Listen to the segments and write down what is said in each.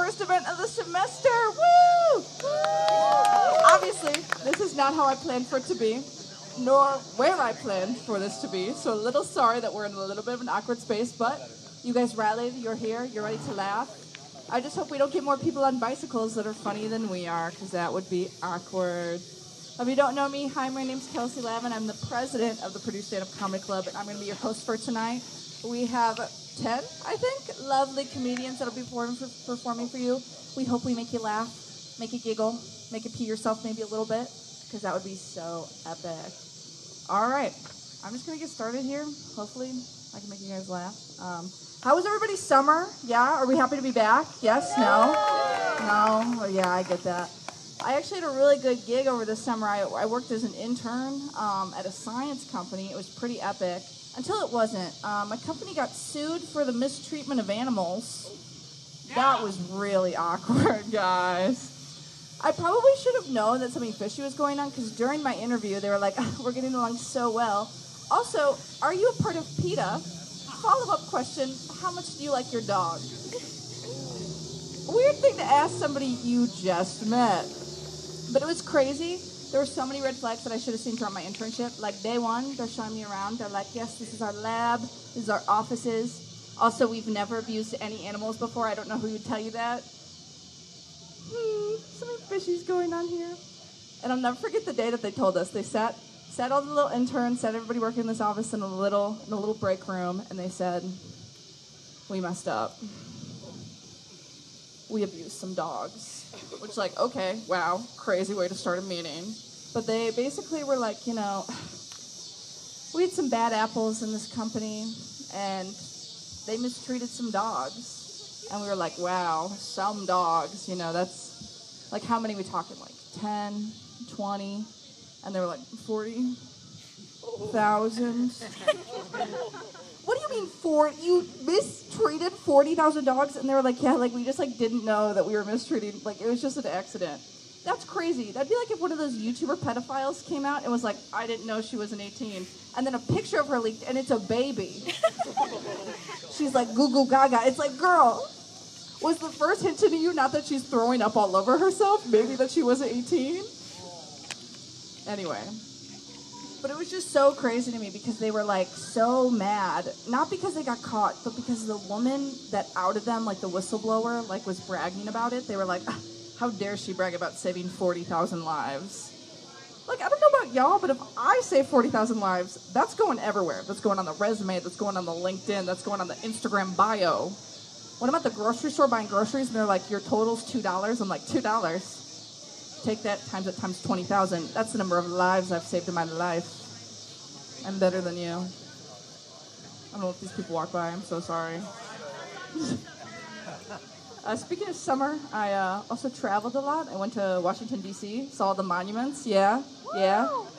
first event of the semester. Woo! Obviously, this is not how I planned for it to be, nor where I planned for this to be. So a little sorry that we're in a little bit of an awkward space, but you guys rallied, you're here, you're ready to laugh. I just hope we don't get more people on bicycles that are funnier than we are, because that would be awkward. If you don't know me, hi, my name's Kelsey Lavin. I'm the president of the Purdue Stand-Up Comedy Club, and I'm going to be your host for tonight. We have 10, I think, lovely comedians that will be performing for you. We hope we make you laugh, make you giggle, make you pee yourself maybe a little bit, because that would be so epic. All right, I'm just going to get started here. Hopefully, I can make you guys laugh. How was everybody's summer? Yeah? Are we happy to be back? Yes? No? No? Oh, yeah, I get that. I actually had a really good gig over the summer. I worked as an intern at a science company. It was pretty epic. Until it wasn't. My company got sued for the mistreatment of animals. That was really awkward, guys. I probably should have known that something fishy was going on, because during my interview, they were like, oh, we're getting along so well. Also, are you a part of PETA? Follow-up question, how much do you like your dog? Weird thing to ask somebody you just met. But it was crazy. There were so many red flags that I should have seen throughout my internship. Like day one, they're showing me around. They're like, yes, this is our lab. This is our offices. Also, we've never abused any animals before. I don't know who would tell you that. Something fishy's going on here. And I'll never forget the day that they told us. They sat all the little interns, sat everybody working in this office in a little break room, and they said, we messed up. We abused some dogs. Which, like, okay, wow, crazy way to start a meeting. But they basically were like, we had some bad apples in this company, and they mistreated some dogs. And we were like, wow, some dogs, that's, like, how many we talking? Like 10, 20, and they were like 40,000. What do you mean you mistreated 40,000 dogs? And they were like, yeah, like we just like didn't know that we were mistreating. Like it was just an accident. That's crazy. That'd be like if one of those YouTuber pedophiles came out and was like, I didn't know she was an 18. And then a picture of her leaked and it's a baby. She's like, goo goo gaga. It's like, girl, was the first hint to you not that she's throwing up all over herself? Maybe that she wasn't 18? Anyway. But it was just so crazy to me because they were, like, so mad. Not because they got caught, but because the woman that outed them, like, the whistleblower, like, was bragging about it. They were like, how dare she brag about saving 40,000 lives? Like, I don't know about y'all, but if I save 40,000 lives, that's going everywhere. That's going on the resume. That's going on the LinkedIn. That's going on the Instagram bio. When I'm at the grocery store buying groceries, and they're like, your total's $2, I'm like, $2? Take that times 20,000. That's the number of lives I've saved in my life. I'm better than you. I don't know if these people walk by. I'm so sorry. Speaking of summer, I also traveled a lot. I went to Washington, D.C., saw the monuments. Yeah.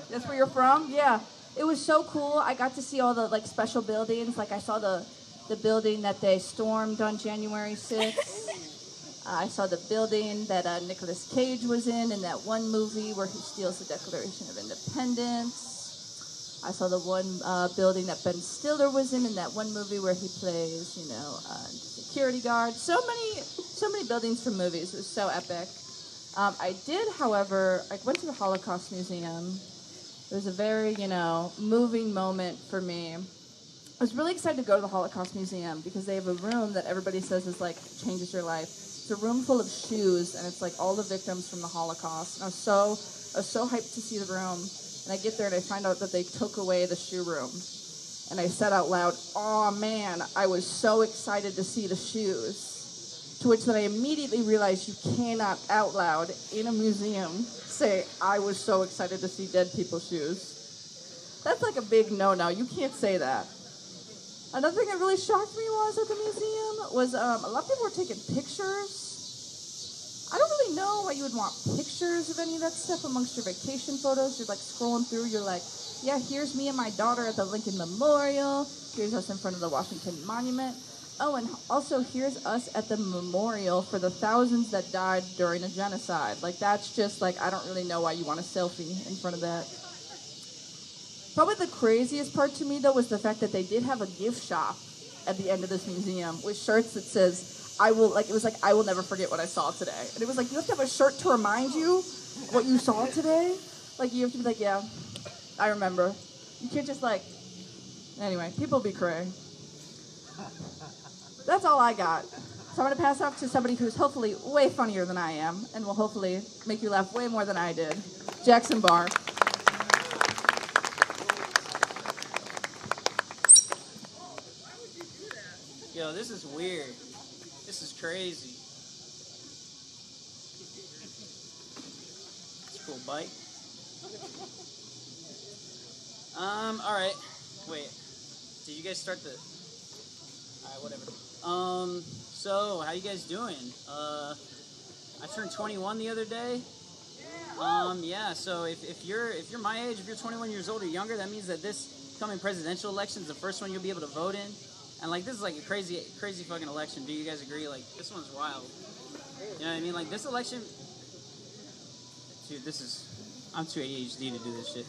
That's where you're from? Yeah. It was so cool. I got to see all the, like, special buildings. Like, I saw the building that they stormed on January 6th. I saw the building that Nicolas Cage was in that one movie where he steals the Declaration of Independence. I saw the one building that Ben Stiller was in that one movie where he plays, security guard. So many buildings from movies. It was so epic. I did, however, I went to the Holocaust Museum. It was a very, moving moment for me. I was really excited to go to the Holocaust Museum because they have a room that everybody says is like changes your life. It's a room full of shoes, and it's like all the victims from the Holocaust. And I was so hyped to see the room. And I get there and I find out that they took away the shoe room. And I said out loud, "Oh man, I was so excited to see the shoes." To which then I immediately realized you cannot out loud in a museum say, "I was so excited to see dead people's shoes." That's like a big no-no. You can't say that. Another thing that really shocked me while I was at the museum was a lot of people were taking pictures. I don't really know why you would want pictures of any of that stuff amongst your vacation photos. You're like scrolling through, you're like, yeah, here's me and my daughter at the Lincoln Memorial. Here's us in front of the Washington Monument. Oh, and also here's us at the memorial for the thousands that died during a genocide. Like, that's just like, I don't really know why you want a selfie in front of that. Probably the craziest part to me, though, was the fact that they did have a gift shop at the end of this museum with shirts that says, I will never forget what I saw today. And it was like, you have to have a shirt to remind you what you saw today. Like, you have to be like, yeah, I remember. You can't just like, anyway, people be cray. That's all I got. So I'm going to pass off to somebody who's hopefully way funnier than I am and will hopefully make you laugh way more than I did. Jackson Barr. Yo, this is weird. This is crazy. It's a cool bike. Alright. Wait. Did you guys start the... Alright, whatever. So, how you guys doing? I turned 21 the other day. Yeah, so if you're my age, if you're 21 years old or younger, that means that this coming presidential election is the first one you'll be able to vote in. And, like, this is, like, a crazy fucking election. Do you guys agree? Like, this one's wild. You know what I mean? Like, this election... Dude, I'm too ADHD to do this shit.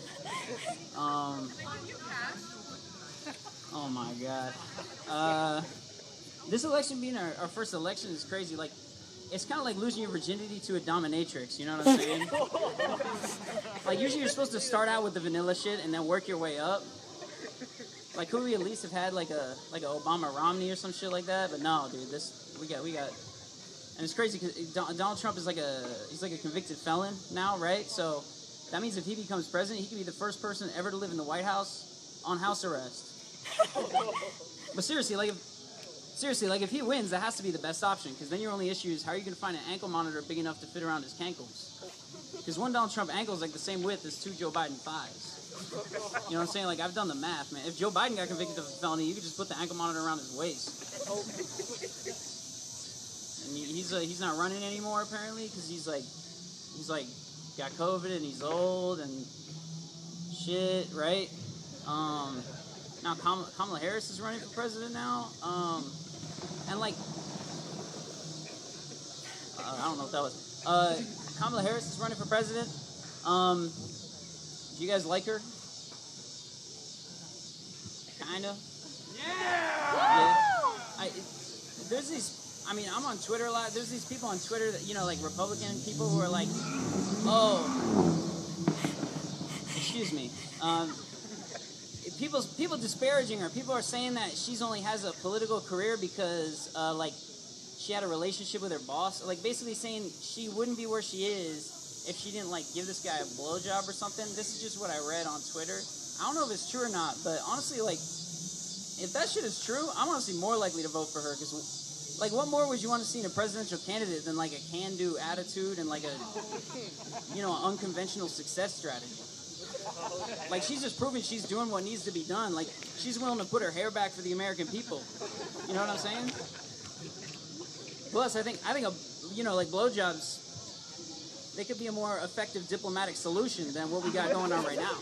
Oh, my God. This election being our first election is crazy. Like, it's kind of like losing your virginity to a dominatrix. You know what I'm saying? Like, usually you're supposed to start out with the vanilla shit and then work your way up. Like, could we at least have had like a Obama Romney or some shit like that? But no, dude, we got, and it's crazy because Donald Trump is he's like a convicted felon now, right? So that means if he becomes president, he could be the first person ever to live in the White House on house arrest. But seriously, if he wins, that has to be the best option, because then your only issue is how are you going to find an ankle monitor big enough to fit around his cankles? Because one Donald Trump ankle is like the same width as two Joe Biden thighs. You know what I'm saying? Like, I've done the math, man. If Joe Biden got convicted of a felony, you could just put the ankle monitor around his waist. And he's not running anymore, apparently, because he's got COVID and he's old and shit, right? Now Kamala Harris is running for president now. And like, I don't know what that was. Kamala Harris is running for president. Do you guys like her? Kinda. Yeah. There's these. I mean, I'm on Twitter a lot. There's these people on Twitter that, you know, like Republican people who are like, oh, excuse me. People disparaging her. People are saying that she's only has a political career because, like, she had a relationship with her boss. Like, basically saying she wouldn't be where she is if she didn't, like, give this guy a blowjob or something. This is just what I read on Twitter. I don't know if it's true or not, but honestly, like, if that shit is true, I'm honestly more likely to vote for her, because, like, what more would you want to see in a presidential candidate than, like, a can-do attitude and, like, a, you know, unconventional success strategy? Like, she's just proving she's doing what needs to be done. Like, she's willing to put her hair back for the American people. You know what I'm saying? Plus, I think, you know, like, blowjobs, they could be a more effective diplomatic solution than what we got going on right now.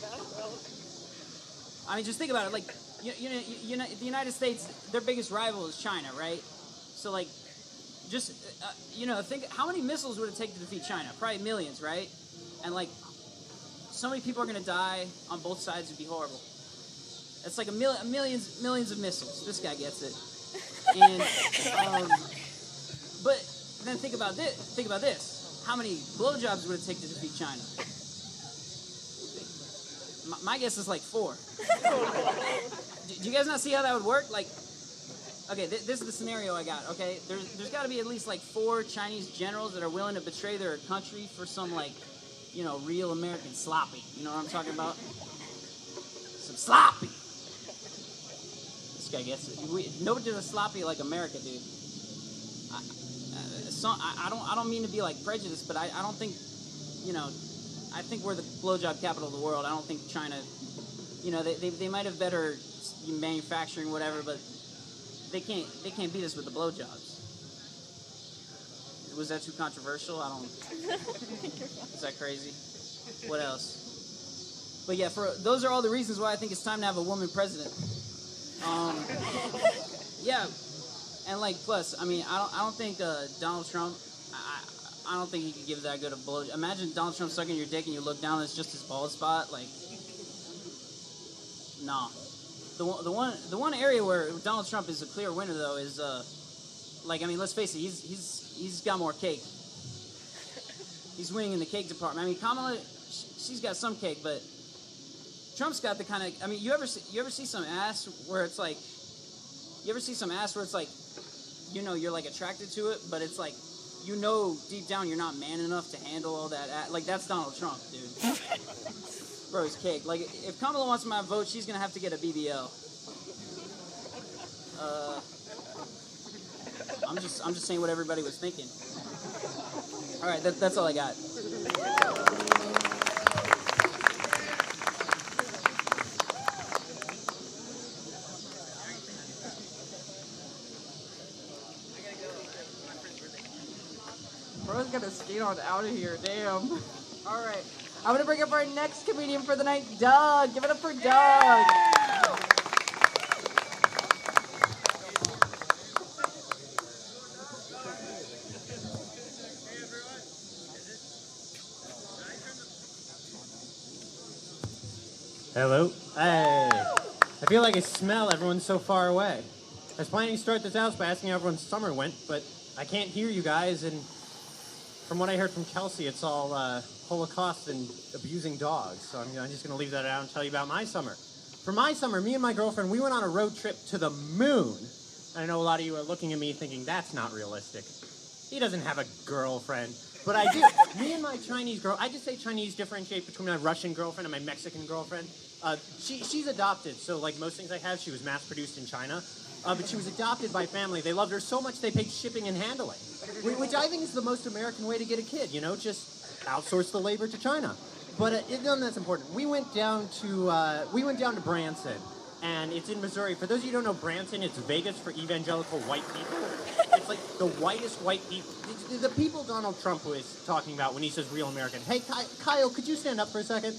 I mean, just think about it. Like, you know, the United States, their biggest rival is China, right? So, like, just, you know, think, how many missiles would it take to defeat China? Probably millions, right? And, like, so many people are going to die on both sides. Would be horrible. It's like millions of missiles. This guy gets it. And, but then think about this. How many blowjobs would it take to defeat China? My guess is like 4. Do you guys not see how that would work? Like, okay, this is the scenario I got, okay? There's got to be at least like 4 Chinese generals that are willing to betray their country for some, like, you know, real American sloppy. You know what I'm talking about? Some sloppy. This guy gets it. Nobody does a sloppy like America, dude. I don't mean to be like prejudiced, but I don't think, you know, I think we're the blowjob capital of the world. I don't think China, you know, they might have better manufacturing, whatever, but they can't beat us with the blowjobs. Was that too controversial? I don't. Is that crazy? What else? But yeah, those are all the reasons why I think it's time to have a woman president. Yeah, and like, plus, I mean, I don't think Donald Trump. I don't think he could give that good a blow. Imagine Donald Trump sucking your dick and you look down and it's just his bald spot. Like, nah. The one area where Donald Trump is a clear winner though is like, I mean, let's face it, he's got more cake. He's winning in the cake department. I mean, Kamala, she's got some cake, but Trump's got the kind of, I mean, you ever see some ass where it's like, you know, you're like attracted to it, but it's like, you know, deep down you're not man enough to handle all that. Like, that's Donald Trump, dude. Bro, he's cake. Like, if Kamala wants my vote, she's gonna have to get a BBL. I'm just saying what everybody was thinking. All right, that's all I got. Bro's gonna skate on out of here, damn. All right, I'm gonna bring up our next comedian for the night, Doug. Give it up for Doug. Hello. Hey. I feel like I smell everyone's so far away. I was planning to start this out by asking how everyone's summer went, but I can't hear you guys, and from what I heard from Kelsey, it's all Holocaust and abusing dogs. So I'm just going to leave that out and tell you about my summer. For my summer, me and my girlfriend, we went on a road trip to the moon. I know a lot of you are looking at me thinking, that's not realistic. He doesn't have a girlfriend. But I do. Me and my Chinese girl, I just say Chinese differentiate between my Russian girlfriend and my Mexican girlfriend. She's adopted, so like most things I have, she was mass-produced in China. But she was adopted by family. They loved her so much they paid shipping and handling, which I think is the most American way to get a kid, you know, just outsource the labor to China. But none of that's important. We went down to Branson, and it's in Missouri. For those of you who don't know Branson, it's Vegas for evangelical white people. It's like the whitest white people. The people Donald Trump was talking about when he says real American. Hey, Kyle, could you stand up for a second?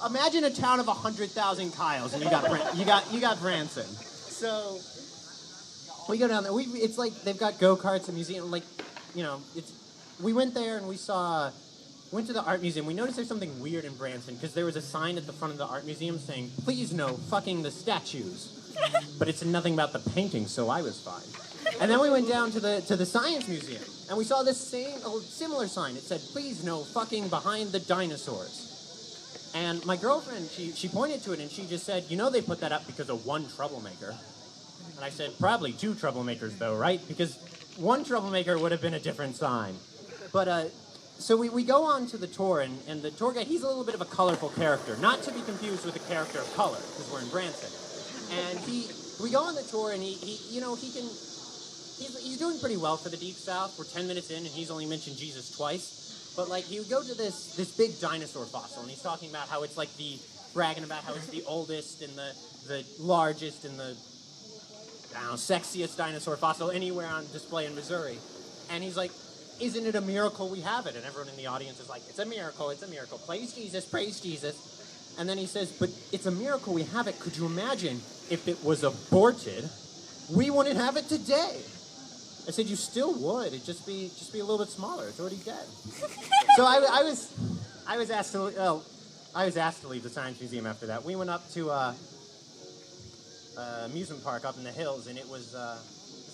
Imagine a town of 100,000 Kyles, and you got Branson. So we go down there. It's like they've got go-karts, a museum. Like, you know, we went there and went to the art museum. We noticed there's something weird in Branson because there was a sign at the front of the art museum saying, "Please no fucking the statues." But it said nothing about the paintings, so I was fine. And then we went down to the science museum, and we saw this similar sign. It said, "Please no fucking behind the dinosaurs." And my girlfriend, she pointed to it, and she just said, "You know they put that up because of one troublemaker." And I said, "Probably two troublemakers, though, right? Because one troublemaker would have been a different sign." But so we go on to the tour, and the tour guide, he's a little bit of a colorful character, not to be confused with a character of color, because we're in Branson. And we go on the tour, and he's doing pretty well for the Deep South. We're 10 minutes in, and he's only mentioned Jesus twice. But like he would go to this big dinosaur fossil, and he's talking about how it's like bragging about how it's the oldest and the largest and the sexiest dinosaur fossil anywhere on display in Missouri. And he's like, "Isn't it a miracle we have it?" And everyone in the audience is like, "It's a miracle, it's a miracle. Praise Jesus, praise Jesus." And then he says, "But it's a miracle we have it. Could you imagine if it was aborted? We wouldn't have it today." I said, "You still would. It'd just be a little bit smaller. It's already dead." So I was asked to leave the Science Museum after that. We went up to amusement park up in the hills, and it was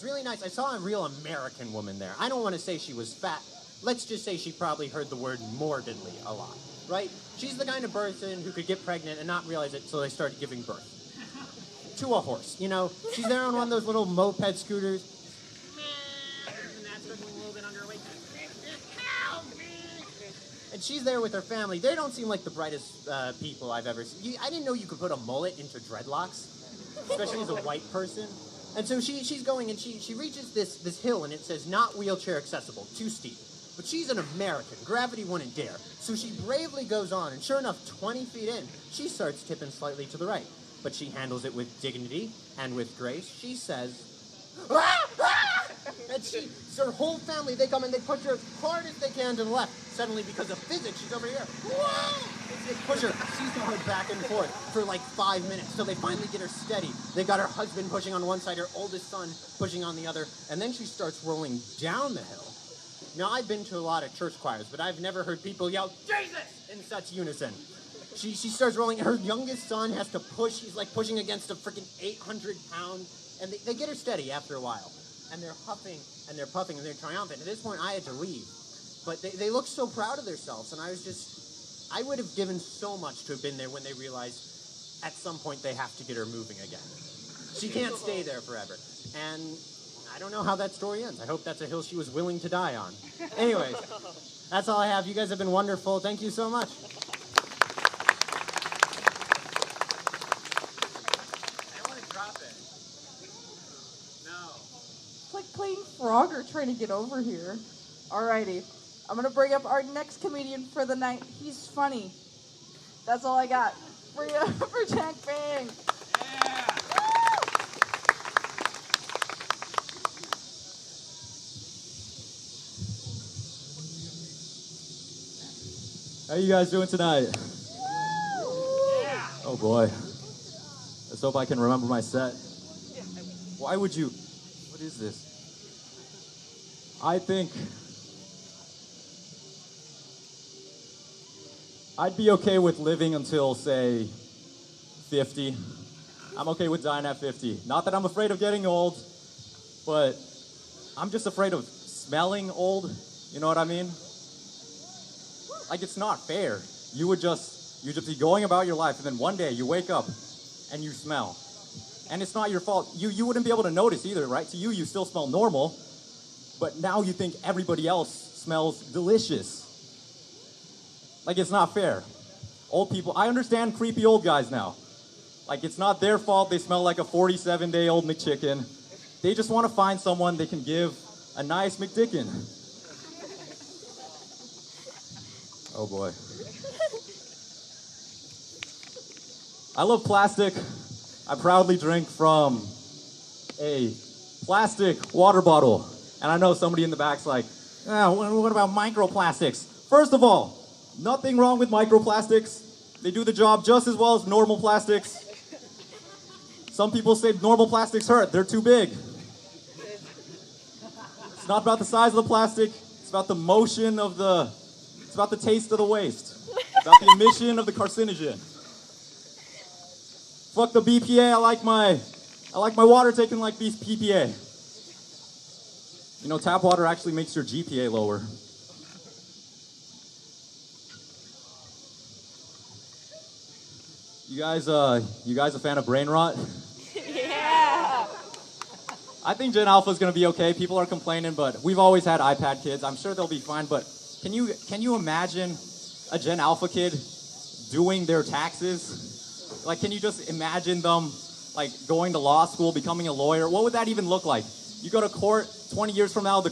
really nice. I saw a real American woman there. I don't want to say she was fat. Let's just say she probably heard the word morbidly a lot, right? She's the kind of person who could get pregnant and not realize it until they started giving birth to a horse. You know, she's there on one of those little moped scooters. And she's there with her family. They don't seem like the brightest people I've ever seen. I didn't know you could put a mullet into dreadlocks, especially as a white person. And so she's going, and she reaches this hill, and it says, "Not wheelchair accessible, too steep." But she's an American. Gravity wouldn't dare. So she bravely goes on, and sure enough, 20 feet in, she starts tipping slightly to the right. But she handles it with dignity and with grace. She says, "Ah! Ah!" And so her whole family, they come and they push her as hard as they can to the left. Suddenly, because of physics, she's over here. Whoa! They push her. She's going back and forth for like 5 minutes till they finally get her steady. They got her husband pushing on one side, her oldest son pushing on the other, and then she starts rolling down the hill. Now, I've been to a lot of church choirs, but I've never heard people yell, "Jesus!" in such unison. She starts rolling. Her youngest son has to push. He's like pushing against a freaking 800-pound, and they get her steady after a while. and they're huffing and they're puffing and they're triumphant. At this point, I had to leave. But they looked so proud of themselves, and I would have given so much to have been there when they realized at some point they have to get her moving again. She can't stay there forever. And I don't know how that story ends. I hope that's a hill she was willing to die on. Anyways, that's all I have. You guys have been wonderful. Thank you so much. I don't want to drop it. No. It's like playing Frogger trying to get over here. Alrighty. I'm going to bring up our next comedian for the night. He's funny. That's all I got. Bring it up for Jack Bang. Yeah. How you guys doing tonight? Yeah. Oh boy. Let's hope I can remember my set. Why would you? What is this? I think I'd be okay with living until, say, 50. I'm okay with dying at 50. Not that I'm afraid of getting old, but I'm just afraid of smelling old. You know what I mean? Like, it's not fair. You'd just be going about your life, and then one day you wake up and you smell. And it's not your fault. You wouldn't be able to notice either, right? To you still smell normal, but now you think everybody else smells delicious. Like, it's not fair. Old people, I understand creepy old guys now. Like, it's not their fault they smell like a 47-day-old McChicken. They just want to find someone they can give a nice McDickin. Oh boy. I love plastic. I proudly drink from a plastic water bottle. And I know somebody in the back's like, what about microplastics? First of all, nothing wrong with microplastics. They do the job just as well as normal plastics. Some people say normal plastics hurt. They're too big. It's not about the size of the plastic. It's about the motion of the... It's about the taste of the waste. It's about the emission of the carcinogen. Fuck the BPA. I like my water taken like PPA. You know, tap water actually makes your GPA lower. You guys a fan of brain rot? Yeah. I think Gen Alpha is gonna be okay. People are complaining, but we've always had iPad kids. I'm sure they'll be fine. But can you imagine a Gen Alpha kid doing their taxes? Like, can you just imagine them like going to law school, becoming a lawyer? What would that even look like? You go to court 20 years from now, the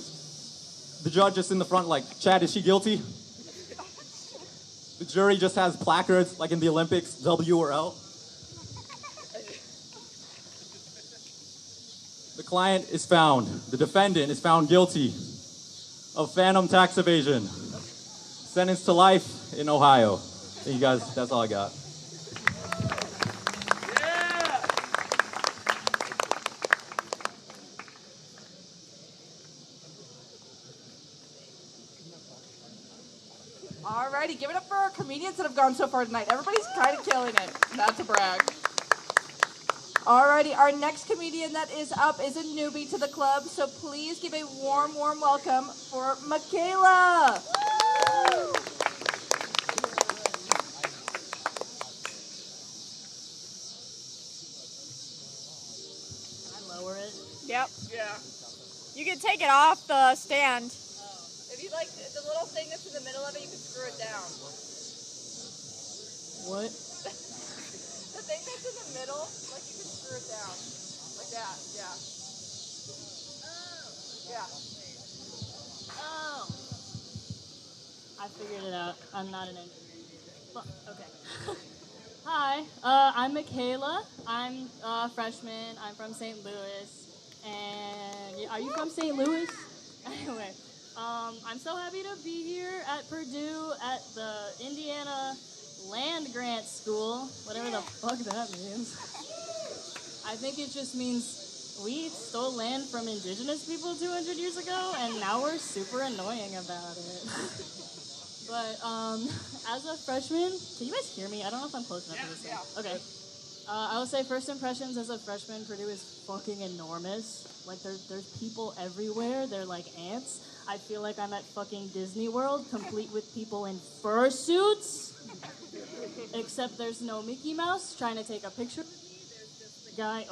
judge is in the front like, Chad, is she guilty? The jury just has placards like in the Olympics, W or L. The client is found, the defendant is found guilty of phantom tax evasion. Sentenced to life in Ohio. Thank you guys, that's all I got. Alrighty, give it up for our comedians that have gone so far tonight. Everybody's kind of killing it. Not to brag. Alrighty, our next comedian that is up is a newbie to the club, so please give a warm, warm welcome for Michaela. Woo! Can I lower it? Yep. Yeah. You can take it off the stand. If you like the little thing that's in the middle of it, you can screw it down. What? The thing that's in the middle, like you can screw it down. Like that, yeah. Yeah. Oh. I figured it out. I'm not an engineer. Well, okay. Hi, I'm Michaela. I'm a freshman. I'm from St. Louis. And are you from St. Louis? Anyway. I'm so happy to be here at Purdue at the Indiana Land Grant School, whatever the fuck that means. I think it just means we stole land from indigenous people 200 years ago, and now we're super annoying about it. But as a freshman, can you guys hear me? I don't know if I'm close enough to this thing. Okay. I will say first impressions as a freshman, Purdue is fucking enormous. Like there's people everywhere. They're like ants. I feel like I'm at fucking Disney World, complete with people in fursuits. Except there's no Mickey Mouse trying to take a picture with me.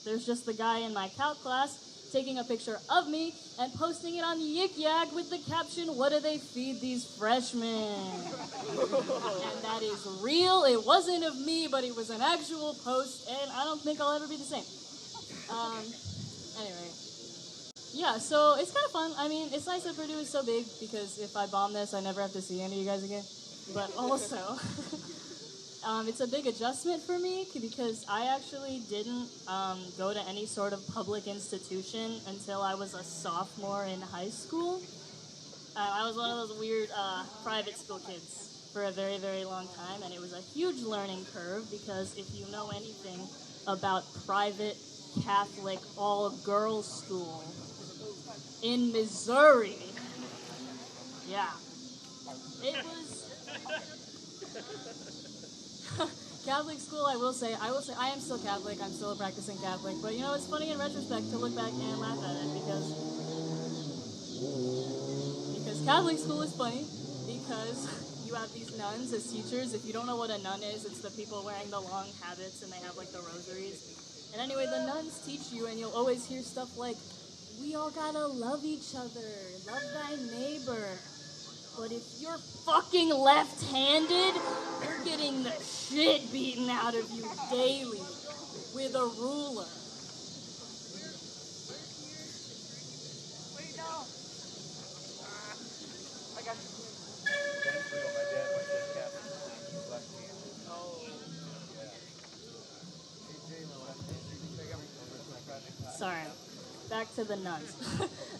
There's just the guy in my calc class taking a picture of me and posting it on Yik Yak with the caption, "What do they feed these freshmen?" And that is real. It wasn't of me, but it was an actual post, and I don't think I'll ever be the same. Anyway. Yeah, so it's kind of fun. I mean, it's nice that Purdue is so big because if I bomb this, I never have to see any of you guys again. But also, it's a big adjustment for me because I actually didn't go to any sort of public institution until I was a sophomore in high school. I was one of those weird private school kids for a very, very long time, and it was a huge learning curve because if you know anything about private Catholic all-girls school in Missouri, yeah, it was Catholic school. I will say, I am still Catholic. I'm still a practicing Catholic, but you know, it's funny in retrospect to look back and laugh at it because Catholic school is funny because you have these nuns as teachers. If you don't know what a nun is, it's the people wearing the long habits and they have like the rosaries. And anyway, the nuns teach you, and you'll always hear stuff like, "We all gotta love each other, love thy neighbor." But if you're fucking left-handed, you're getting the shit beaten out of you daily with a ruler. Wait, no. I got you. Sorry. Back to the nuns.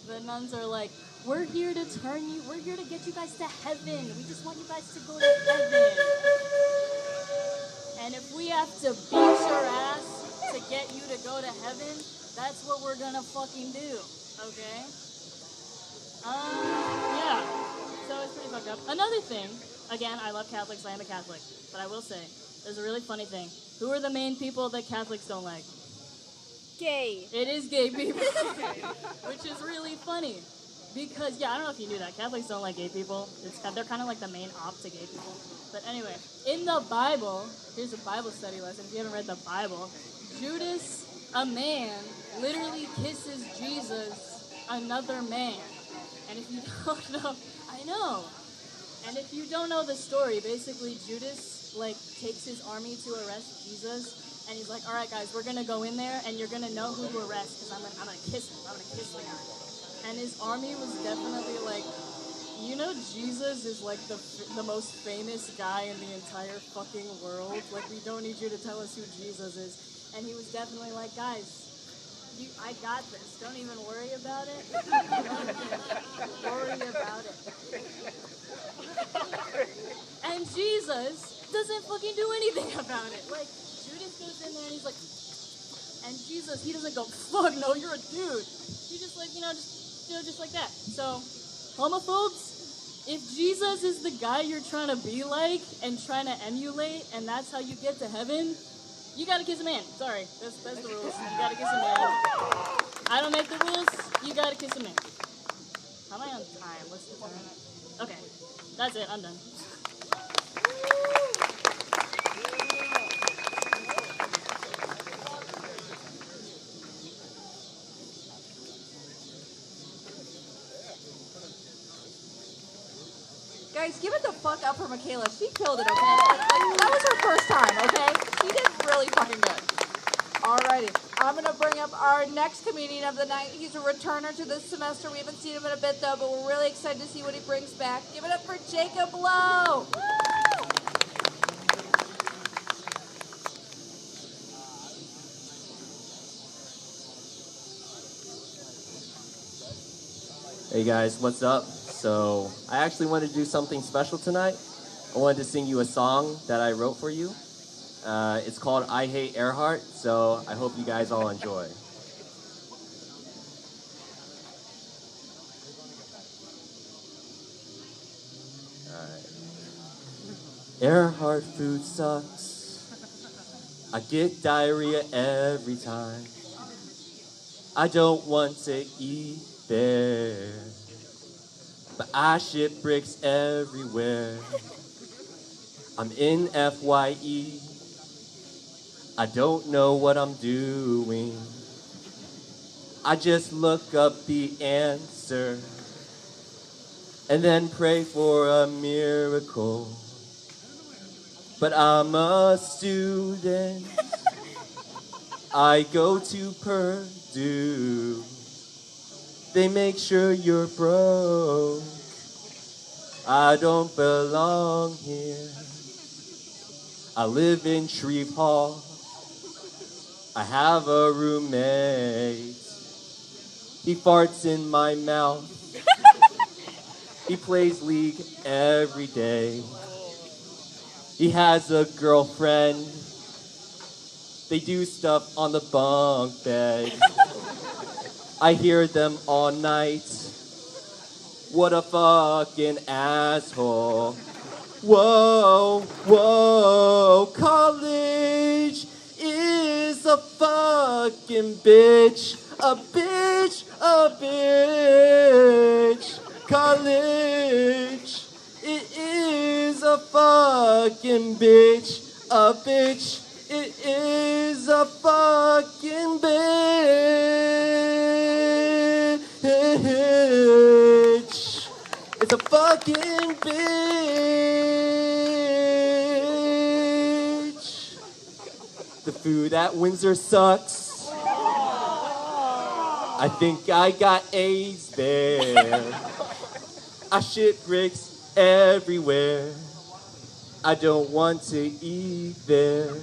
The nuns are like, we're here to get you guys to heaven. We just want you guys to go to heaven. And if we have to beat your ass to get you to go to heaven, that's what we're gonna fucking do. Okay? Yeah. So it's pretty fucked up. Another thing, again, I love Catholics, I am a Catholic, but I will say, there's a really funny thing. Who are the main people that Catholics don't like? Gay. It is gay people, which is really funny. Because, yeah, I don't know if you knew that. Catholics don't like gay people. They're kind of like the main op to gay people. But anyway, in the Bible, here's a Bible study lesson. If you haven't read the Bible, Judas, a man, literally kisses Jesus, another man. And if you don't know, I know. And if you don't know the story, basically Judas, like, takes his army to arrest Jesus. And he's like, all right, guys, we're going to go in there, and you're going to know who to arrest, because I'm going to kiss him. I'm going to kiss the guy. And his army was definitely like, you know, Jesus is like the most famous guy in the entire fucking world. Like, we don't need you to tell us who Jesus is. And he was definitely like, guys, I got this. Don't even worry about it. Don't worry about it. And Jesus doesn't fucking do anything about it. Like, Judas goes in there and he's like, and Jesus, he doesn't go, fuck no, you're a dude. He just like, just like that. So, homophobes, if Jesus is the guy you're trying to be like and trying to emulate, and that's how you get to heaven, you gotta kiss a man. Sorry, that's the rules. You gotta kiss a man. I don't make the rules. You gotta kiss a man. How am I on time? What's the time? Okay, that's it. I'm done. Guys, give it the fuck up for Michaela. She killed it, okay? Like, that was her first time, okay? She did really fucking good. Alrighty. I'm going to bring up our next comedian of the night. He's a returner to this semester. We haven't seen him in a bit, though, but we're really excited to see what he brings back. Give it up for Jacob Lowe. Hey guys, what's up? So, I actually wanted to do something special tonight. I wanted to sing you a song that I wrote for you. It's called I Hate Earhart, so I hope you guys all enjoy. Alright. Earhart food sucks. I get diarrhea every time. I don't want to eat there, but I ship bricks everywhere. I'm in FYE. I don't know what I'm doing. I just look up the answer and then pray for a miracle. But I'm a student. I go to Purdue. They make sure you're broke. I don't belong here. I live in Shreve Hall. I have a roommate. He farts in my mouth. He plays League every day. He has a girlfriend. They do stuff on the bunk bed. I hear them all night. What a fucking asshole. Whoa, whoa, college is a fucking bitch. A bitch, a bitch. College, it is a fucking bitch. A bitch, it is a fucking bitch. It's a fucking bitch. The food at Windsor sucks. I think I got AIDS there. I shit bricks everywhere. I don't want to eat there.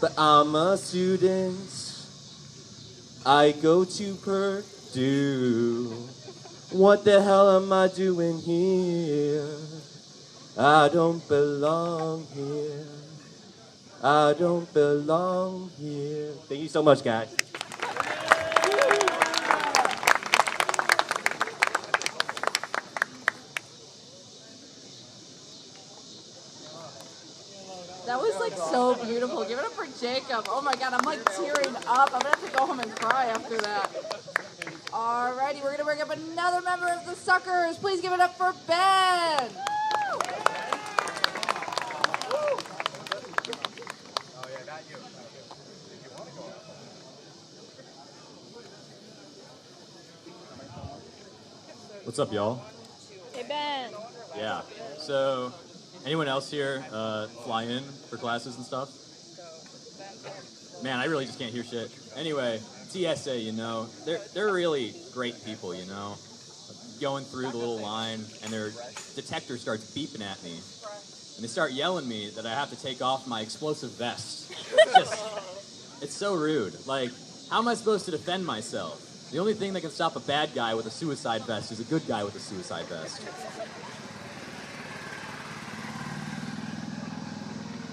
But I'm a student. I go to Purdue. What the hell am I doing here? I don't belong here. I don't belong here. Thank you so much, guys. That was like so beautiful. Give it up for Jacob. Oh my god, I'm like tearing up. I'm gonna have to go home and cry after that. Alrighty, we're gonna bring up another member of the Suckers. Please give it up for Ben. What's up, y'all? Hey, Ben. Yeah. So, anyone else here fly in for classes and stuff? Man, I really just can't hear shit. Anyway, TSA, you know, they're really great people, you know. Going through the little line, and their detector starts beeping at me. And they start yelling at me that I have to take off my explosive vest. It's so rude. Like, how am I supposed to defend myself? The only thing that can stop a bad guy with a suicide vest is a good guy with a suicide vest.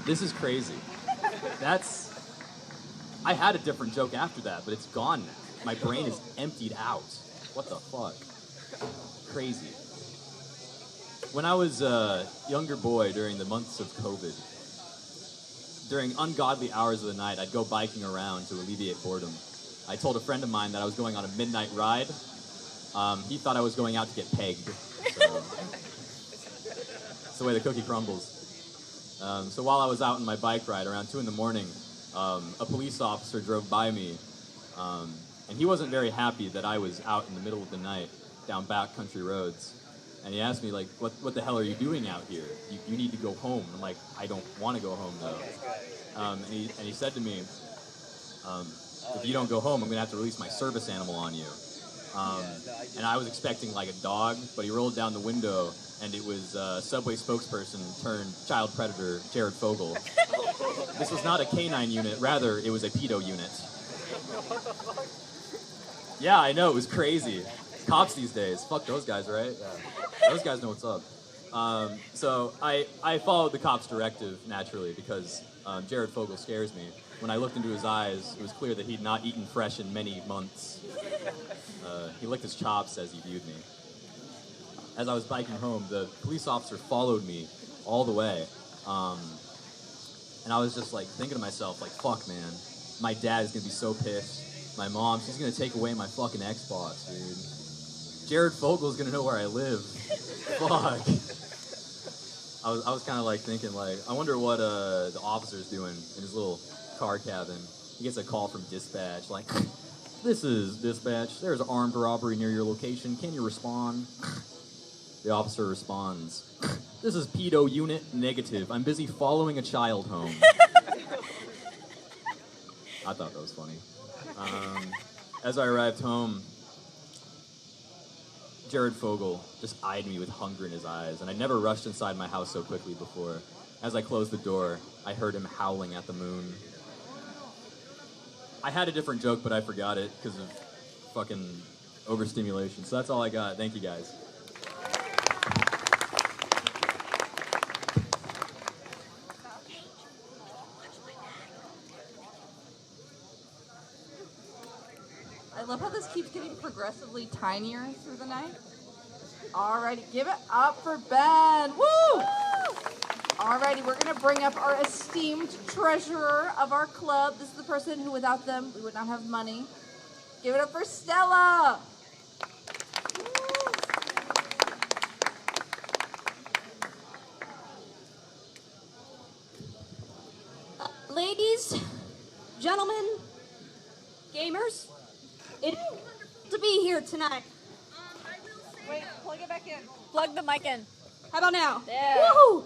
This is crazy. I had a different joke after that, but it's gone now. My brain is emptied out. What the fuck? Crazy. When I was a younger boy during the months of COVID, during ungodly hours of the night, I'd go biking around to alleviate boredom. I told a friend of mine that I was going on a midnight ride. He thought I was going out to get pegged. So, it's the way the cookie crumbles. So while I was out on my bike ride around 2 in the morning, a police officer drove by me, and he wasn't very happy that I was out in the middle of the night down back country roads. And he asked me, like, what the hell are you doing out here? You need to go home. I'm like, I don't want to go home, though. And he said to me, if you don't go home, I'm going to have to release my service animal on you. And I was expecting, like, a dog, but he rolled down the window, and it was Subway spokesperson turned child predator, Jared Fogle. This was not a canine unit, rather, it was a pedo unit. Yeah, I know, it was crazy. Cops these days, fuck those guys, right? Yeah. Those guys know what's up. So I followed the cop's directive, naturally, because Jared Fogle scares me. When I looked into his eyes, it was clear that he'd not eaten fresh in many months. He licked his chops as he viewed me. As I was biking home, the police officer followed me all the way. And I was just like thinking to myself, like, fuck, man, my dad is gonna be so pissed. My mom, she's gonna take away my fucking Xbox, dude. Jared Fogel's gonna know where I live. Fuck. I was kind of like thinking, like, I wonder what the officer's doing in his little car cabin. He gets a call from dispatch, like, this is dispatch. There's an armed robbery near your location. Can you respond? The officer responds, this is pedo unit negative. I'm busy following a child home. I thought that was funny. As I arrived home, Jared Fogel just eyed me with hunger in his eyes, and I never rushed inside my house so quickly before. As I closed the door, I heard him howling at the moon. I had a different joke, but I forgot it because of fucking overstimulation. So that's all I got. Thank you, guys. I love how this keeps getting progressively tinier through the night. Alrighty, give it up for Ben. Woo! Alrighty, we're gonna bring up our esteemed treasurer of our club. This is the person who, without them, we would not have money. Give it up for Stella. Ladies, gentlemen, gamers, it's wonderful to be here tonight. Wait, plug it back in. Plug the mic in. How about now? There. Woohoo!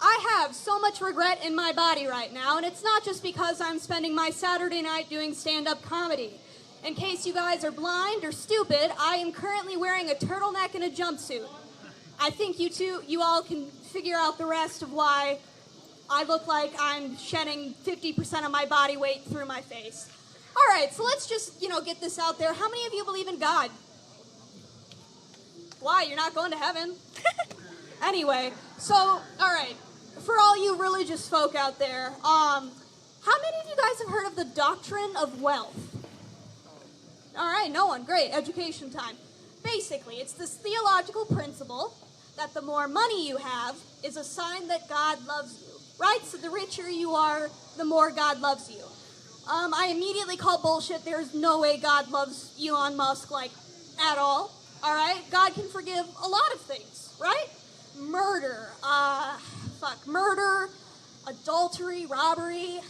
I have so much regret in my body right now, and it's not just because I'm spending my Saturday night doing stand-up comedy. In case you guys are blind or stupid, I am currently wearing a turtleneck and a jumpsuit. I think you all can figure out the rest of why I look like I'm shedding 50% of my body weight through my face. All right, so let's just, get this out there. How many of you believe in God? Why? You're not going to heaven. Anyway, so, all right, for all you religious folk out there, how many of you guys have heard of the doctrine of wealth? All right, no one. Great, education time. Basically, it's this theological principle that the more money you have is a sign that God loves you, right? So the richer you are, the more God loves you. I immediately call bullshit. There's no way God loves Elon Musk, at all. All right? God can forgive a lot of things, right? Murder, adultery, robbery,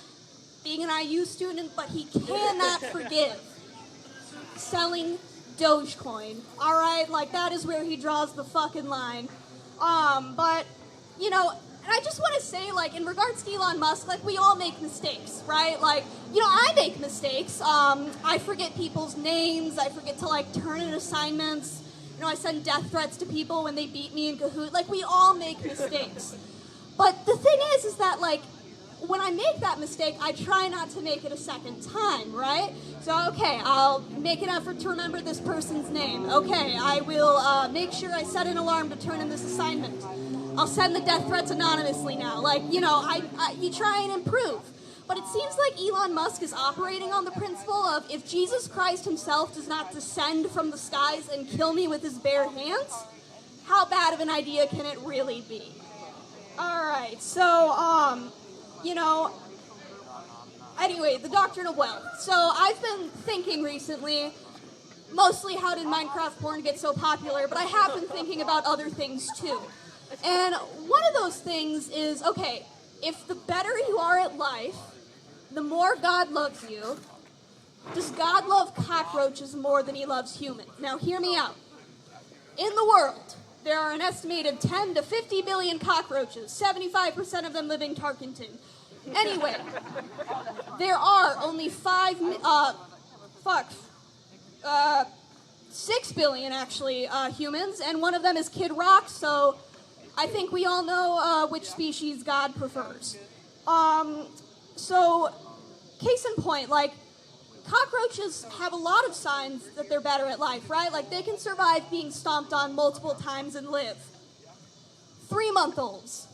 being an IU student, but he cannot forgive selling Dogecoin. All right? That is where he draws the fucking line. But, and I just want to say, in regards to Elon Musk, we all make mistakes, right? I make mistakes. I forget people's names. I forget to, turn in assignments. I send death threats to people when they beat me in Kahoot. We all make mistakes. But the thing is that, when I make that mistake, I try not to make it a second time, right? So, okay, I'll make an effort to remember this person's name. Okay, I will make sure I set an alarm to turn in this assignment. I'll send the death threats anonymously now. You try and improve. But it seems like Elon Musk is operating on the principle of if Jesus Christ himself does not descend from the skies and kill me with his bare hands, how bad of an idea can it really be? All right, so, anyway, the doctrine of wealth. So I've been thinking recently, mostly how did Minecraft porn get so popular, but I have been thinking about other things too. And one of those things is, okay, if the better you are at life, the more God loves you, does God love cockroaches more than he loves humans? Now hear me out. In the world, there are an estimated 10 to 50 billion cockroaches. 75% of them live in Tarkenton. Anyway, there are only 6 billion actually humans, and one of them is Kid Rock, so I think we all know which species God prefers. So, case in point, cockroaches have a lot of signs that they're better at life, right? They can survive being stomped on multiple times and live. 3-month-olds.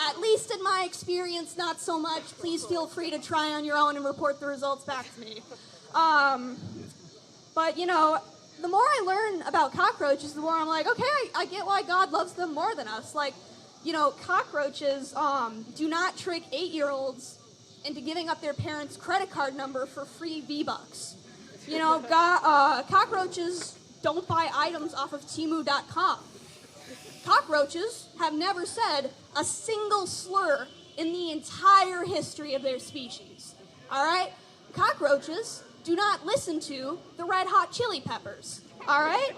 At least in my experience, not so much. Please feel free to try on your own and report the results back to me. But, the more I learn about cockroaches, the more I'm like, okay, I get why God loves them more than us. Cockroaches do not trick 8-year-olds into giving up their parents' credit card number for free V-Bucks. You know, cockroaches don't buy items off of Temu.com. Cockroaches have never said a single slur in the entire history of their species. All right? Cockroaches do not listen to the Red Hot Chili Peppers. All right?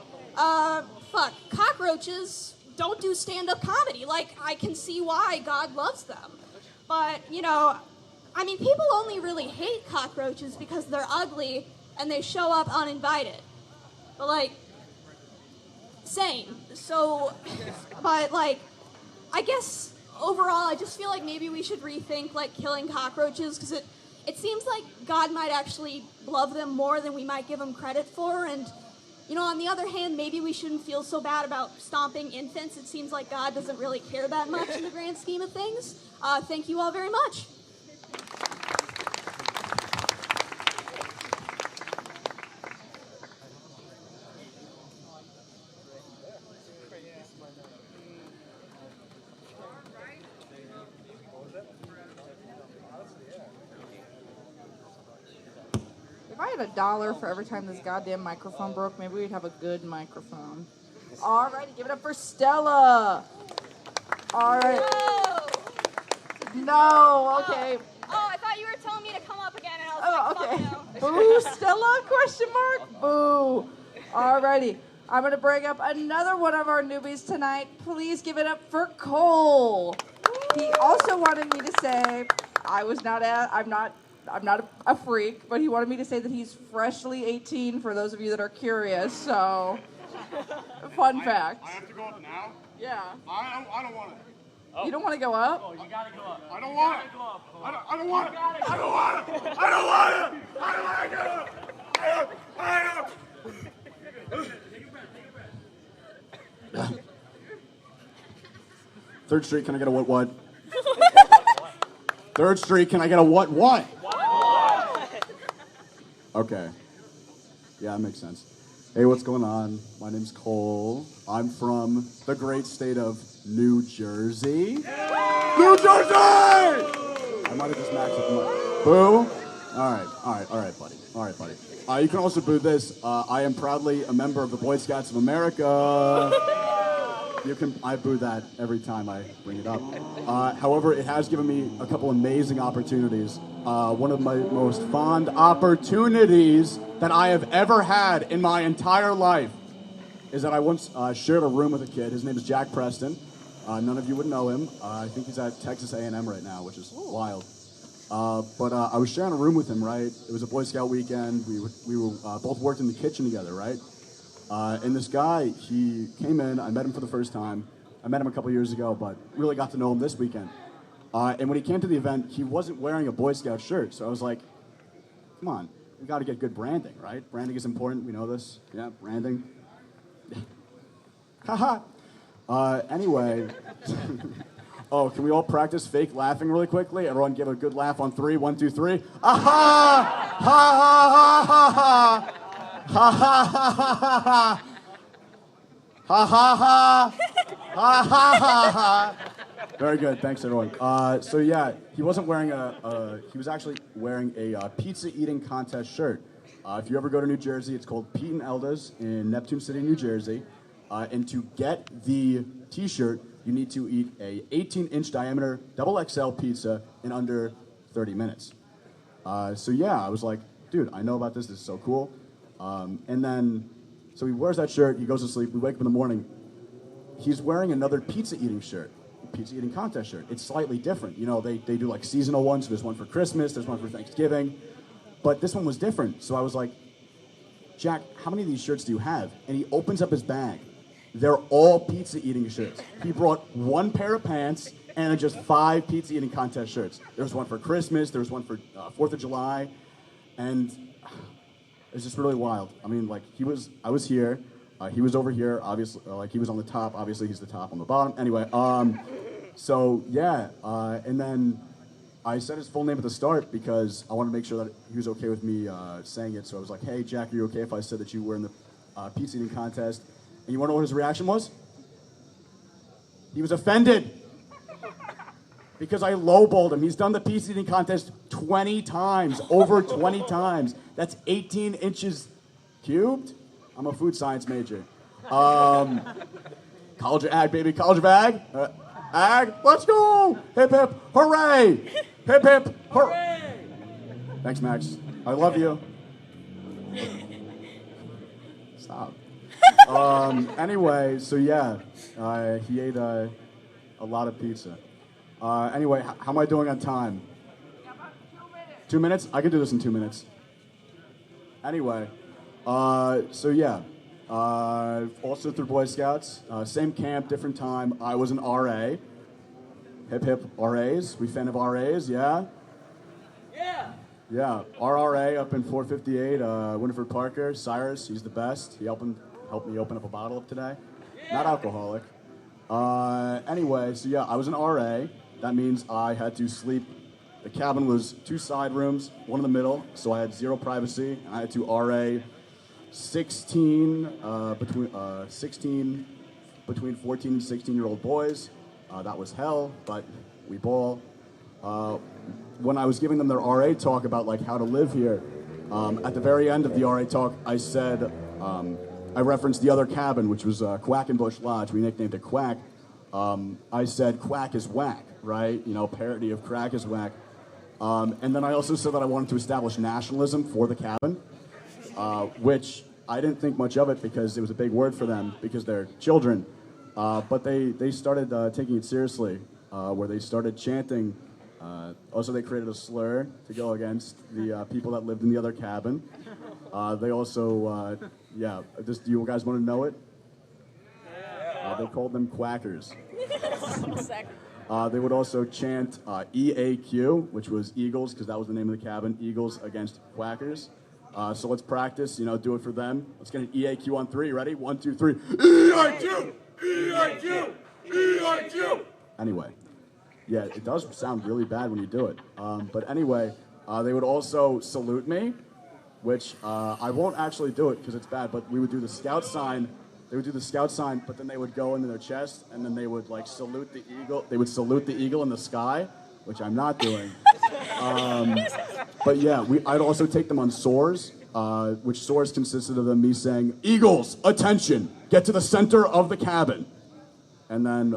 Cockroaches don't do stand-up comedy. Like, I can see why God loves them. But, you know, I mean, people only really hate cockroaches because they're ugly and they show up uninvited. But, like, same. So, but, like, I guess overall, I just feel like maybe we should rethink, like, killing cockroaches, because it seems like God might actually love them more than we might give them credit for. And, you know, on the other hand, maybe we shouldn't feel so bad about stomping infants. It seems like God doesn't really care that much in the grand scheme of things. Thank you all very much. If I had $1 for every time this goddamn microphone broke, maybe we'd have a good microphone. Alrighty, give it up for Stella. Alright. No, okay. Oh, I thought you were telling me to come up again, and I was like, Okay. fuck no. Boo, Stella? Question mark? Boo. Alrighty. I'm gonna bring up another one of our newbies tonight. Please give it up for Cole. He also wanted me to say I'm not a freak, but he wanted me to say that he's freshly 18 for those of you that are curious. So, fun fact. I have to go up now? Yeah. I don't want it. You don't want to go up? Oh, you gotta go up. I don't want it. I don't want it. I don't want it. I don't want it. I don't want to go up. I don't. Third Street, can I get a what? Third Street, can I get a what? Okay. Yeah, that makes sense. Hey, what's going on? My name's Cole. I'm from the great state of New Jersey. New Jersey! I might have just maxed it. Boo? All right, buddy. You can also boo this. I am proudly a member of the Boy Scouts of America. I boo that every time I bring it up. However, it has given me a couple amazing opportunities. One of my most fond opportunities that I have ever had in my entire life is that I once shared a room with a kid. His name is Jack Preston. None of you would know him. I think he's at Texas A&M right now, which is wild. But I was sharing a room with him, right? It was a Boy Scout weekend. We were both worked in the kitchen together, right? And this guy, he came in. I met him for the first time. I met him a couple years ago, but really got to know him this weekend. And when he came to the event, he wasn't wearing a Boy Scout shirt. So I was like, come on, we got to get good branding, right? Branding is important. We know this. Yeah, branding. Haha. Anyway. Oh, can we all practice fake laughing really quickly? Everyone give a good laugh on 3. 1, 2, 3. Aha! Ha ha ha ha! Ha ha ha ha ha! Ha ha ha! Ha ha ha ha! Very good, thanks everyone. So yeah, he wasn't wearing he was actually wearing a pizza eating contest shirt. If you ever go to New Jersey, it's called Pete and Elda's in Neptune City, New Jersey. And to get the t-shirt, you need to eat a 18-inch diameter double XL pizza in under 30 minutes. So yeah, I was like, dude, I know about this. This is so cool. And then, so he wears that shirt. He goes to sleep. We wake up in the morning. He's wearing another pizza eating shirt, pizza eating contest shirt. It's slightly different. You know, they do like seasonal ones. So there's one for Christmas. There's one for Thanksgiving. But this one was different. So I was like, Jack, how many of these shirts do you have? And he opens up his bag. They're all pizza eating shirts. He brought one pair of pants and just 5 pizza eating contest shirts. There's one for Christmas. There's one for 4th of July. And it's just really wild. I mean, like, I was here. He was over here, obviously. Like, he was on the top. Obviously, he's the top on the bottom. Anyway, so, yeah. And then I said his full name at the start because I wanted to make sure that he was okay with me saying it. So I was like, hey, Jack, are you okay if I said that you were in the pizza eating contest? And you want to know what his reaction was? He was offended. because I lowballed him. He's done the pizza eating contest 20 times, over 20 times. That's 18 inches cubed. I'm a food science major. College of Ag, baby. College of Ag. Ag, let's go. Hip, hip, hooray. Hip, hip, hooray. Thanks, Max. I love you. Stop. Anyway, so yeah, he ate a lot of pizza. Anyway, how am I doing on time? 2 minutes. I can do this in 2 minutes. Anyway, so yeah, also through Boy Scouts, same camp, different time. I was an RA. Hip hip RAs. We fan of RAs, yeah? Yeah. Yeah, RRA up in 458, Winifred Parker, Cyrus, he's the best. He helped me open up a bottle up today. Yeah. Not alcoholic. Anyway, so yeah, I was an RA. That means I had to sleep. The cabin was 2 side rooms, 1 in the middle, so I had 0 privacy. I had to RA 16 between 14 and 16-year-old boys. That was hell, but we ball. When I was giving them their RA talk about like how to live here, at the very end of the RA talk, I said, I referenced the other cabin, which was Quackenbush Lodge. We nicknamed it Quack. I said Quack is whack, right? You know, parody of Crack is whack. And then I also said that I wanted to establish nationalism for the cabin, which I didn't think much of it because it was a big word for them because they're children. But they started taking it seriously, where they started chanting. Also, they created a slur to go against the people that lived in the other cabin. They also, do you guys want to know it? They called them quackers. They would also chant EAQ, which was Eagles, because that was the name of the cabin, Eagles against quackers. So let's practice, do it for them. Let's get an EAQ on 3. Ready? 1, 2, 3. EAQ! EAQ! EAQ! Anyway. Yeah, it does sound really bad when you do it. But anyway, they would also salute me, which I won't actually do it because it's bad, but we would do the scout sign. They would do the scout sign, but then they would go into their chest, and then they would like salute the eagle. They would salute the eagle in the sky, which I'm not doing. But yeah, I'd also take them on soars, which soars consisted of me saying, "Eagles, attention, get to the center of the cabin." And then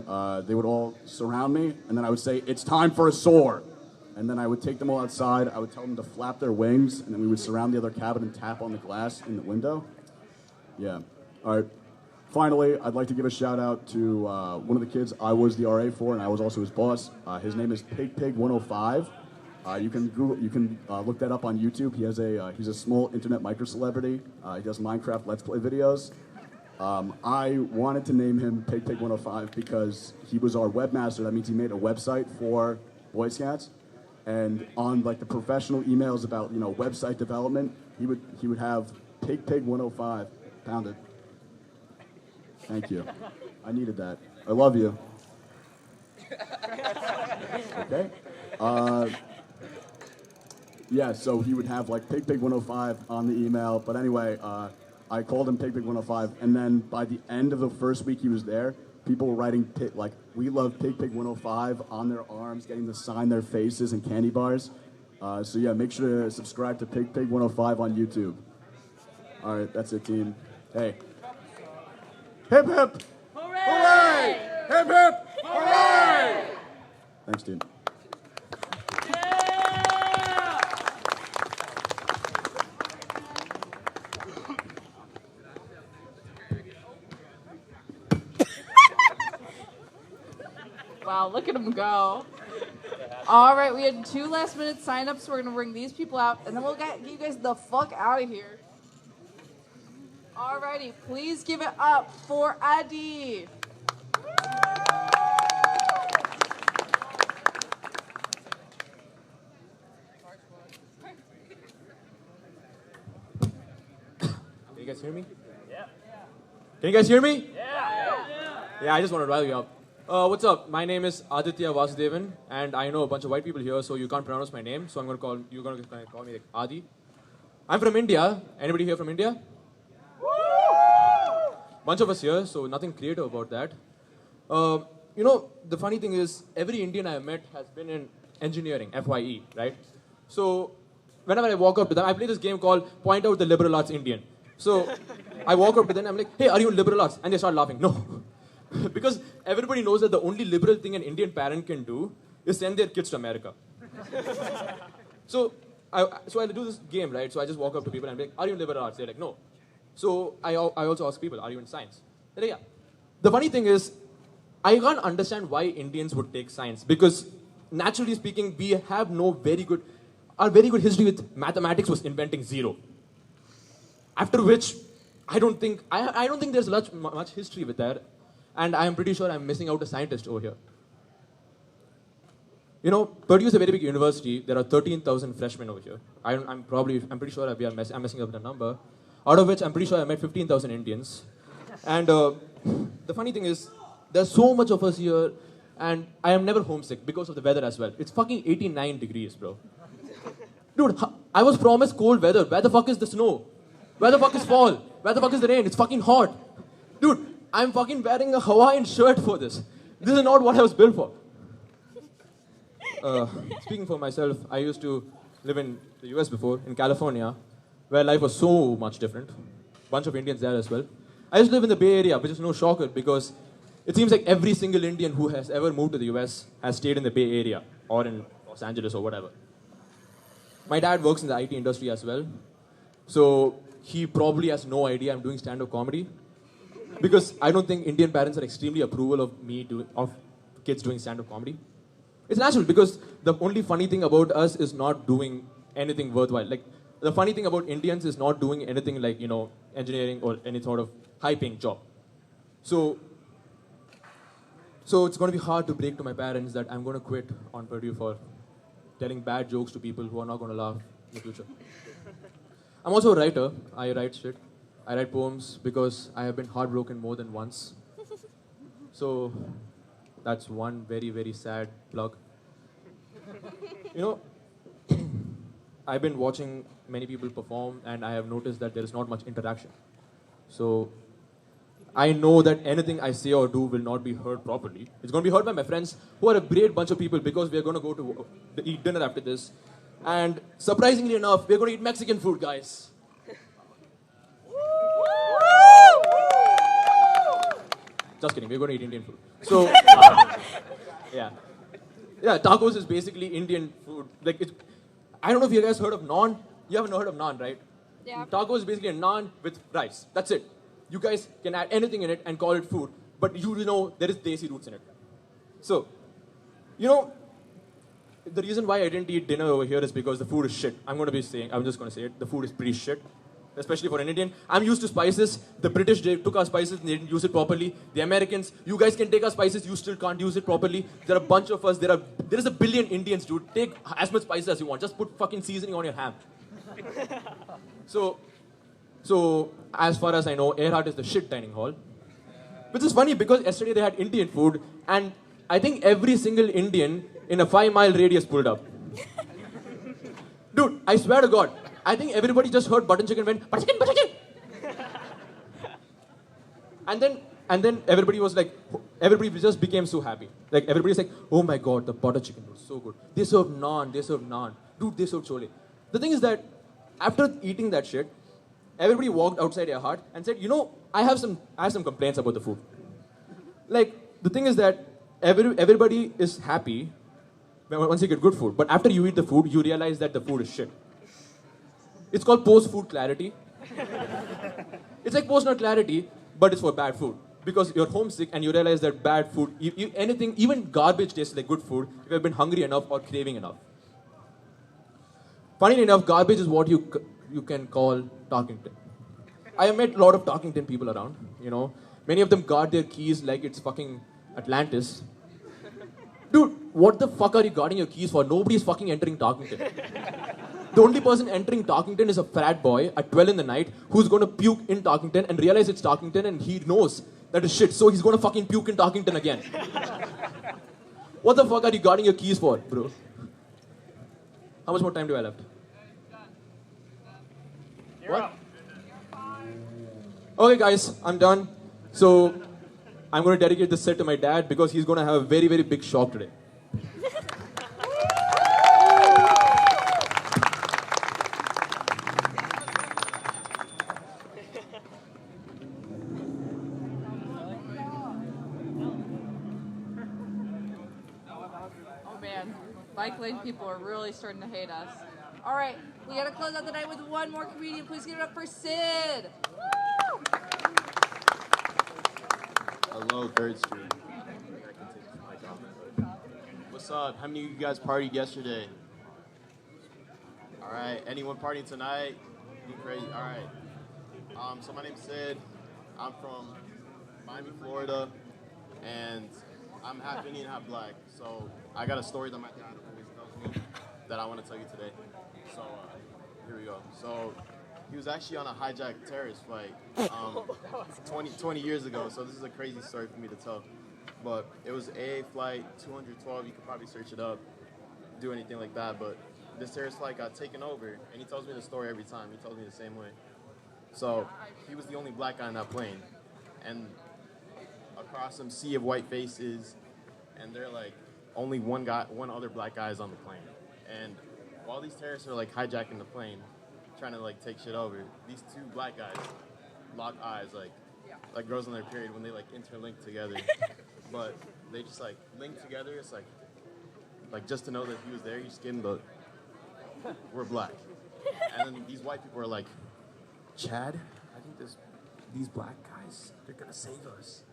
they would all surround me, and then I would say, "It's time for a soar." And then I would take them all outside. I would tell them to flap their wings, and then we would surround the other cabin and tap on the glass in the window. Yeah. All right. Finally, I'd like to give a shout out to one of the kids I was the RA for, and I was also his boss. His name is Pig 105. You can look that up on YouTube. He's a small internet micro celebrity. He does Minecraft Let's Play videos. I wanted to name him Pig 105 because he was our webmaster. That means he made a website for Boy Scouts, and on like the professional emails about website development, he would have Pig 105 pounded. Thank you. I needed that. I love you. Okay. Yeah. So he would have like Pig 105 on the email, but anyway. I called him Pig 105, and then by the end of the first week he was there, people were writing "We love Pig 105" on their arms, getting to sign their faces and candy bars. So yeah, make sure to subscribe to Pig 105 on YouTube. All right, that's it, team. Hey, hip hip, hooray! Hip hip, hooray! Thanks, team. Wow, look at him go. All right, we had 2 last-minute sign-ups. We're going to bring these people out, and then we'll get you guys the fuck out of here. All righty, please give it up for Adi. Can you guys hear me? Yeah. Can you guys hear me? Yeah, I just want to rile you up. What's up? My name is Aditya Vasudevan, and I know a bunch of white people here, so you can't pronounce my name. So you're gonna call me like Adi. I'm from India. Anybody here from India? Bunch of us here, so nothing creative about that. the funny thing is, every Indian I met has been in engineering, FYE, right? So, whenever I walk up to them, I play this game called Point Out the Liberal Arts Indian. So, I walk up to them, I'm like, hey, are you in liberal arts? And they start laughing. No. Because everybody knows that the only liberal thing an Indian parent can do is send their kids to America. So I do this game, right? So I just walk up to people and I'm like, are you in liberal arts? They're like, no. So I also ask people, are you in science? They're like, yeah. The funny thing is, I can't understand why Indians would take science because naturally speaking, we have our very good history with mathematics was inventing zero. After which, I don't think there's much history with that, and I'm pretty sure I'm missing out a scientist over here. Purdue is a very big university. There are 13,000 freshmen over here. I'm pretty sure I'm messing up the number. Out of which, I'm pretty sure I met 15,000 Indians. And the funny thing is, there's so much of us here, and I am never homesick because of the weather as well. It's fucking 89 degrees, bro. Dude, I was promised cold weather. Where the fuck is the snow? Where the fuck is fall? Where the fuck is the rain? It's fucking hot. Dude, I'm fucking wearing a Hawaiian shirt for this. This is not what I was built for. Speaking for myself, I used to live in the US before, in California, where life was so much different. Bunch of Indians there as well. I used to live in the Bay Area, which is no shocker because it seems like every single Indian who has ever moved to the US has stayed in the Bay Area or in Los Angeles or whatever. My dad works in the IT industry as well. So he probably has no idea I'm doing stand-up comedy. Because I don't think Indian parents are extremely approval of kids doing stand-up comedy. It's natural because the only funny thing about us is not doing anything worthwhile. Like, the funny thing about Indians is not doing anything like, engineering or any sort of high-paying job. So it's going to be hard to break to my parents that I'm going to quit on Purdue for telling bad jokes to people who are not going to laugh in the future. I'm also a writer. I write shit. I write poems because I have been heartbroken more than once. So that's one very, very sad plug. I've been watching many people perform and I have noticed that there is not much interaction. So I know that anything I say or do will not be heard properly. It's going to be heard by my friends who are a great bunch of people because we are going to go to eat dinner after this. And surprisingly enough, we're going to eat Mexican food, guys. Just kidding, we're going to eat Indian food. So, yeah, tacos is basically Indian food. Like, I don't know if you guys heard of naan. You haven't heard of naan, right? Yeah. Tacos is basically a naan with rice. That's it. You guys can add anything in it and call it food, but you know there is desi roots in it. So, the reason why I didn't eat dinner over here is because the food is shit. I'm just going to say it. The food is pretty shit. Especially for an Indian. I'm used to spices. The British, they took our spices and they didn't use it properly. The Americans, you guys can take our spices, you still can't use it properly. There are a bunch of us. There is a billion Indians, dude. Take as much spices as you want. Just put fucking seasoning on your ham. So, as far as I know, Earhart is the shit dining hall. Which is funny because yesterday they had Indian food and I think every single Indian in a 5-mile radius pulled up. Dude, I swear to God. I think everybody just heard butter chicken went, butter chicken, butter chicken. And then everybody was like, everybody just became so happy. Like everybody's like, oh my God, the butter chicken was so good. They served naan. Dude, they served chole. The thing is that after eating that shit, everybody walked outside their heart and said, I have some complaints about the food. Like, the thing is that everybody is happy once you get good food. But after you eat the food, you realize that the food is shit. It's called post-food clarity. It's like post-nut clarity, but it's for bad food. Because you're homesick and you realize that bad food, anything, even garbage tastes like good food if you've been hungry enough or craving enough. Funnily enough, garbage is what you can call Talkington. I have met a lot of Talkington people around, Many of them guard their keys like it's fucking Atlantis. Dude, what the fuck are you guarding your keys for? Nobody's fucking entering Talkington. The only person entering Talkington is a frat boy at 12 in the night who's going to puke in Talkington and realize it's Talkington and he knows that is shit, so he's going to fucking puke in Talkington again. What the fuck are you guarding your keys for, bro? How much more time do I have left? What? Okay, guys, I'm done. So, I'm going to dedicate this set to my dad because he's going to have a very, very big shock today. Oh man, bike lane people are really starting to hate us. All right, we gotta close out the night with one more comedian. Please give it up for Sid. Woo! Hello, 3rd Street. What's up? How many of you guys partied yesterday? All right. Anyone partying tonight? Be crazy. All right. So my name's Sid. I'm from Miami, Florida, and I'm half Indian, half black. So I got a story that my dad always tells me that I want to tell you today. So here we go. So he was actually on a hijacked terrorist flight 20 years ago. So this is a crazy story for me to tell. But it was AA flight 212. You could probably search it up, do anything like that. But this terrorist flight got taken over, and he tells me the story every time. He tells me the same way. So he was the only black guy on that plane. And across some sea of white faces, and they're like, only one other black guy is on the plane. And while these terrorists are like hijacking the plane, trying to like take shit over, these two black guys lock eyes like girls on their period when they like interlink together. But they just like link together. It's like just to know that he was there, you skin, but we're black. And then these white people are like, Chad, I think these black guys, they're gonna save us.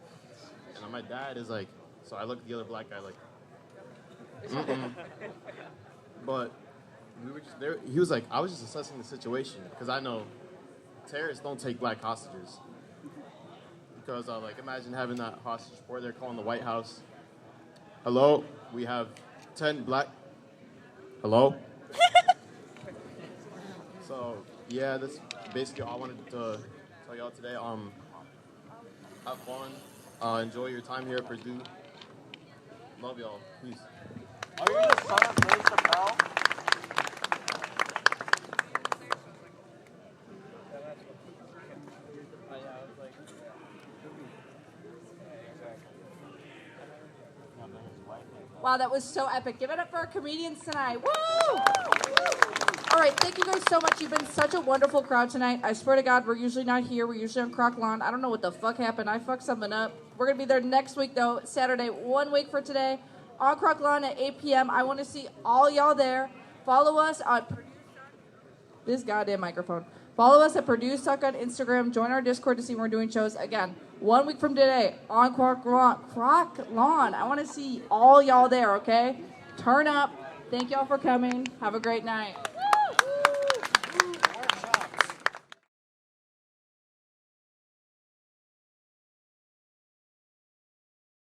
And my dad is like, so I look at the other black guy like, mm-mm. But we were just there. He was like, I was just assessing the situation because I know terrorists don't take black hostages. Because like, imagine having that hostage report. They're calling the White House. Hello, we have 10 black. Hello. So yeah, that's basically all I wanted to tell y'all today. Have fun. Enjoy your time here at Purdue. Love y'all. Peace. Are you the son of Dave Chappelle? Wow, that was so epic. Give it up for our comedians tonight. Woo! All right, thank you guys so much. You've been such a wonderful crowd tonight. I swear to God, we're usually not here. We're usually on Croc Lawn. I don't know what the fuck happened. I fucked something up. We're going to be there next week, though, Saturday, 1 week for today, on Croc Lawn at 8 p.m. I want to see all y'all there. Follow us on this goddamn microphone. Follow us at Purdue Suck on Instagram. Join our Discord to see when we're doing shows. Again, 1 week from today on Croc Lawn. I want to see all y'all there, okay? Turn up. Thank y'all for coming. Have a great night.